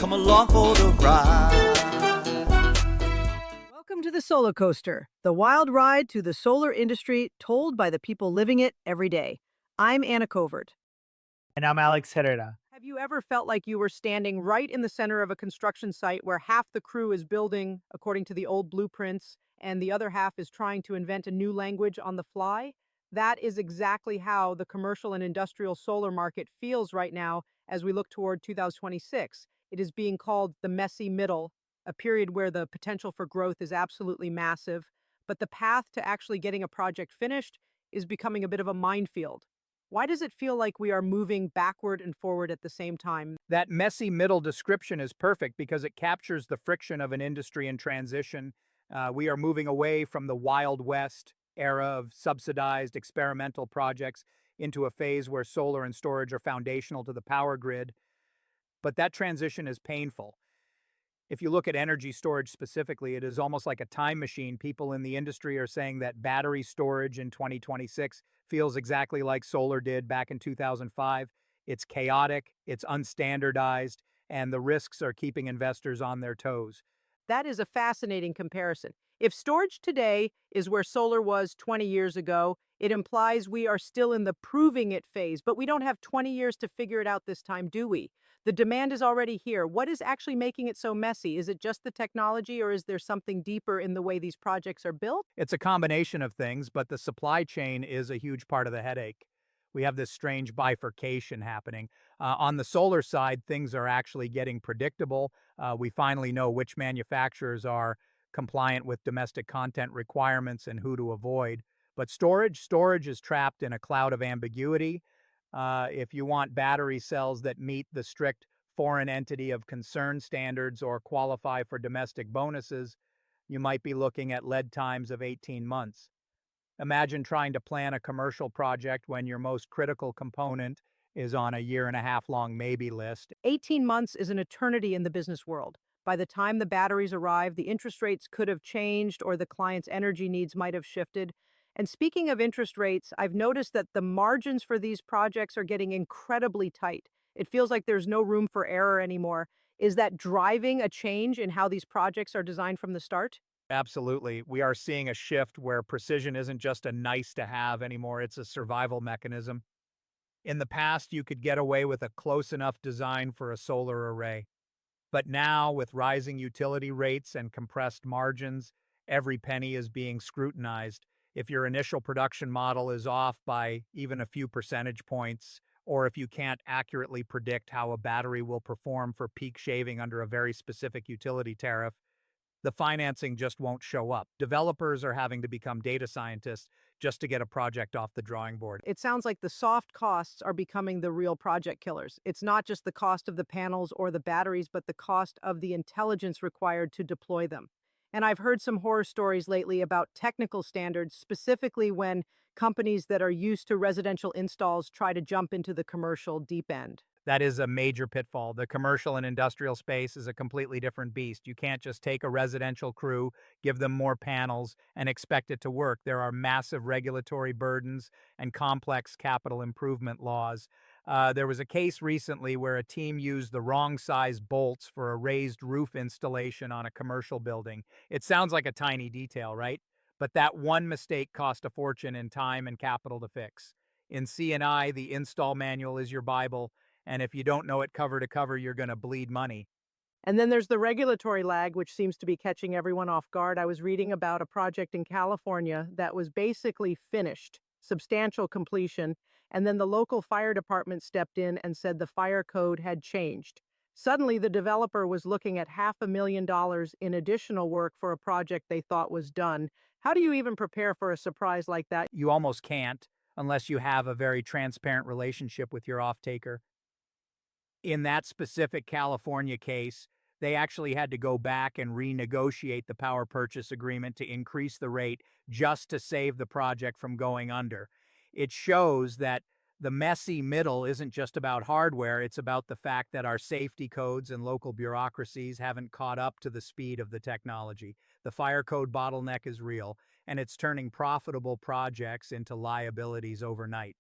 Come along for the ride. Welcome to the Solar Coaster, the wild ride to the solar industry told by the people living it every day. I'm Anna Covert. And I'm Alex Herrera. Have you ever felt like you were standing right in the center of a construction site where half the crew is building according to the old blueprints and the other half is trying to invent a new language on the fly? That is exactly how the commercial and industrial solar market feels right now as we look toward 2026. It is being called the messy middle, a period where the potential for growth is absolutely massive, but the path to actually getting a project finished is becoming a bit of a minefield. Why does it feel like we are moving backward and forward at the same time? That messy middle description is perfect because it captures the friction of an industry in transition. We are moving away from the Wild West era of subsidized experimental projects into a phase where solar and storage are foundational to the power grid. But that transition is painful. If you look at energy storage specifically, it is almost like a time machine. People in the industry are saying that battery storage in 2026 feels exactly like solar did back in 2005. It's chaotic, it's unstandardized, and the risks are keeping investors on their toes. That is a fascinating comparison. If storage today is where solar was 20 years ago, it implies we are still in the proving it phase, but we don't have 20 years to figure it out this time, do we? The demand is already here. What is actually making it so messy? Is it just the technology, or is there something deeper in the way these projects are built? It's a combination of things, but the supply chain is a huge part of the headache. We have this strange bifurcation happening. On the solar side, things are actually getting predictable. We finally know which manufacturers are compliant with domestic content requirements and who to avoid. But storage is trapped in a cloud of ambiguity. If you want battery cells that meet the strict foreign entity of concern standards or qualify for domestic bonuses, you might be looking at lead times of 18 months. Imagine trying to plan a commercial project when your most critical component is on a year-and-a-half long maybe list. 18 months is an eternity in the business world. By the time the batteries arrive, the interest rates could have changed or the client's energy needs might have shifted. And speaking of interest rates, I've noticed that the margins for these projects are getting incredibly tight. It feels like there's no room for error anymore. Is that driving a change in how these projects are designed from the start? Absolutely. We are seeing a shift where precision isn't just a nice to have anymore, it's a survival mechanism. In the past, you could get away with a close enough design for a solar array. But now, with rising utility rates and compressed margins, every penny is being scrutinized. If your initial production model is off by even a few percentage points, or if you can't accurately predict how a battery will perform for peak shaving under a very specific utility tariff, the financing just won't show up. Developers are having to become data scientists just to get a project off the drawing board. It sounds like the soft costs are becoming the real project killers. It's not just the cost of the panels or the batteries, but the cost of the intelligence required to deploy them. And I've heard some horror stories lately about technical standards, specifically when companies that are used to residential installs try to jump into the commercial deep end. That is a major pitfall. The commercial and industrial space is a completely different beast. You can't just take a residential crew, give them more panels, and expect it to work. There are massive regulatory burdens and complex capital improvement laws. There was a case recently where a team used the wrong size bolts for a raised roof installation on a commercial building. It sounds like a tiny detail, right? But that one mistake cost a fortune in time and capital to fix. In C&I, the install manual is your Bible, and if you don't know it cover to cover, you're going to bleed money. And then there's the regulatory lag, which seems to be catching everyone off guard. I was reading about a project in California that was basically finished, substantial completion, and then the local fire department stepped in and said the fire code had changed. Suddenly, the developer was looking at $500,000 in additional work for a project they thought was done. How do you even prepare for a surprise like that? You almost can't unless you have a very transparent relationship with your off-taker. In that specific California case, they actually had to go back and renegotiate the power purchase agreement to increase the rate just to save the project from going under. It shows that the messy middle isn't just about hardware, it's about the fact that our safety codes and local bureaucracies haven't caught up to the speed of the technology. The fire code bottleneck is real, and it's turning profitable projects into liabilities overnight.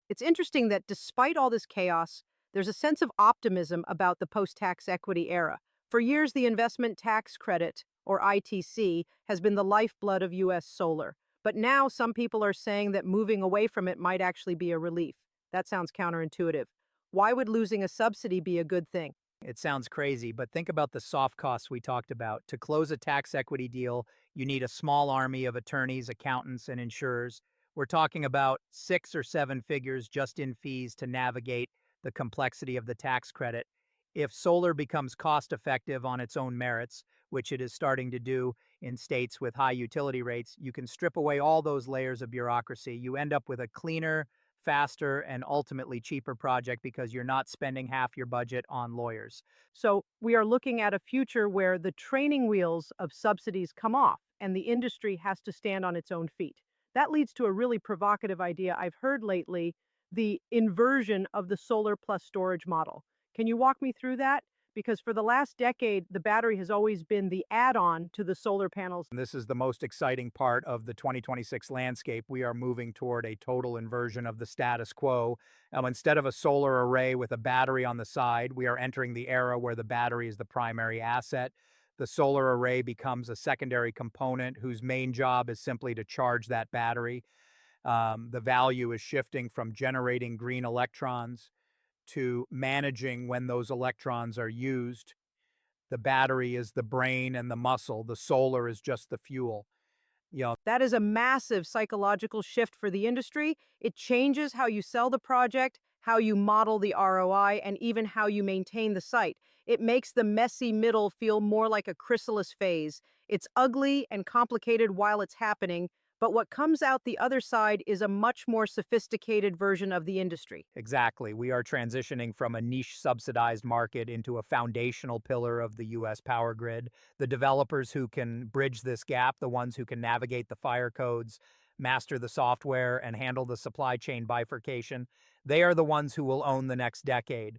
It's interesting that despite all this chaos, There's a sense of optimism about the post-tax equity era. For years, the investment tax credit, or ITC, has been the lifeblood of U.S. solar. But now some people are saying that moving away from it might actually be a relief. That sounds counterintuitive. Why would losing a subsidy be a good thing? It sounds crazy, but think about the soft costs we talked about. To close a tax equity deal, you need a small army of attorneys, accountants, and insurers. We're talking about 6 or 7 figures just in fees to navigate the complexity of the tax credit. If solar becomes cost effective on its own merits, which it is starting to do in states with high utility rates, you can strip away all those layers of bureaucracy. You end up with a cleaner, faster, and ultimately cheaper project because you're not spending half your budget on lawyers. So we are looking at a future where the training wheels of subsidies come off and the industry has to stand on its own feet. That leads to a really provocative idea I've heard lately, the inversion of the solar plus storage model. Can you walk me through that? Because for the last decade, the battery has always been the add-on to the solar panels. And this is the most exciting part of the 2026 landscape. We are moving toward a total inversion of the status quo. Instead of a solar array with a battery on the side, we are entering the era where the battery is the primary asset. The solar array becomes a secondary component whose main job is simply to charge that battery. The value is shifting from generating green electrons to managing when those electrons are used. The battery is the brain and the muscle. The solar is just the fuel. You know, That is a massive psychological shift for the industry. It changes how you sell the project, how you model the ROI, and even how you maintain the site. It makes the messy middle feel more like a chrysalis phase. It's ugly and complicated while it's happening, but what comes out the other side is a much more sophisticated version of the industry. exactly. We are transitioning from a niche subsidized market into a foundational pillar of the US power grid. The developers who can bridge this gap, the ones who can navigate the fire codes, master the software, and handle the supply chain bifurcation, they are the ones who will own the next decade.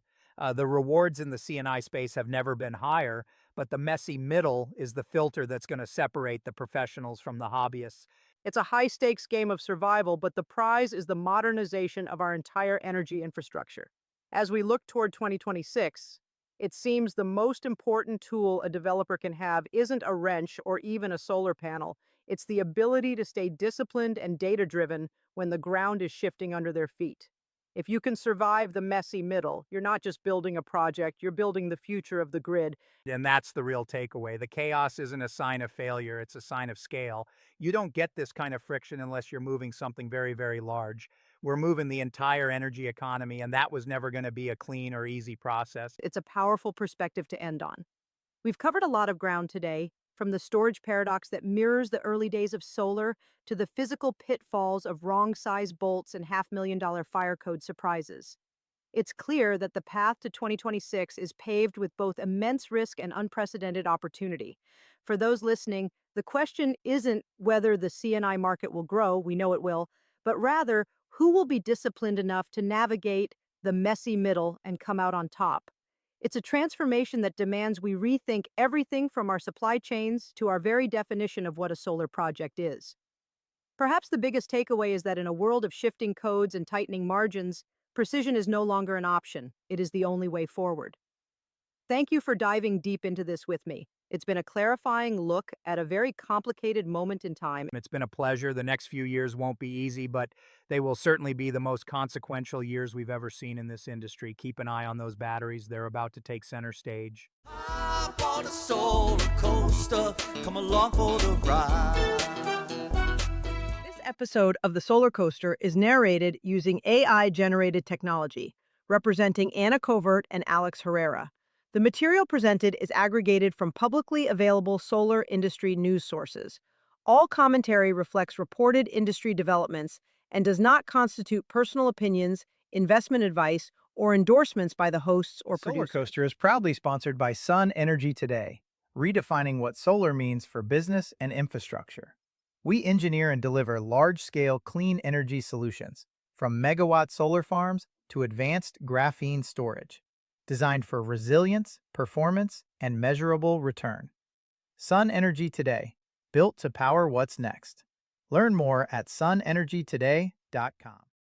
The rewards in the CNI space have never been higher, but the messy middle is the filter that's going to separate the professionals from the hobbyists. It's a high stakes game of survival, but the prize is the modernization of our entire energy infrastructure. As we look toward 2026, it seems the most important tool a developer can have isn't a wrench or even a solar panel. It's the ability to stay disciplined and data driven when the ground is shifting under their feet. If you can survive the messy middle, you're not just building a project, you're building the future of the grid. And that's the real takeaway. The chaos isn't a sign of failure, it's a sign of scale. You don't get this kind of friction unless you're moving something very, very large. We're moving the entire energy economy, and that was never going to be a clean or easy process. It's a powerful perspective to end on. We've covered a lot of ground today, from the storage paradox that mirrors the early days of solar to the physical pitfalls of wrong size bolts and $500,000 fire code surprises. It's clear that the path to 2026 is paved with both immense risk and unprecedented opportunity. For those listening, the question isn't whether the CNI market will grow, we know it will, but rather who will be disciplined enough to navigate the messy middle and come out on top. It's a transformation that demands we rethink everything from our supply chains to our very definition of what a solar project is. Perhaps the biggest takeaway is that in a world of shifting codes and tightening margins, precision is no longer an option. It is the only way forward. Thank you for diving deep into this with me. It's been a clarifying look at a very complicated moment in time. It's been a pleasure. The next few years won't be easy, but they will certainly be the most consequential years we've ever seen in this industry. Keep an eye on those batteries. They're about to take center stage. Hop on a solar coaster, come along for the ride. This episode of The Solar Coaster is narrated using AI-generated technology, representing Anna Covert and Alex Herrera. The material presented is aggregated from publicly available solar industry news sources. All commentary reflects reported industry developments and does not constitute personal opinions, investment advice, or endorsements by the hosts or Solar producers. Coaster is proudly sponsored by Sun Energy Today, redefining what solar means for business and infrastructure. We engineer and deliver large-scale clean energy solutions, from megawatt solar farms to advanced graphene storage, designed for resilience, performance, and measurable return. Sun Energy Today, built to power what's next. Learn more at sunenergytoday.com.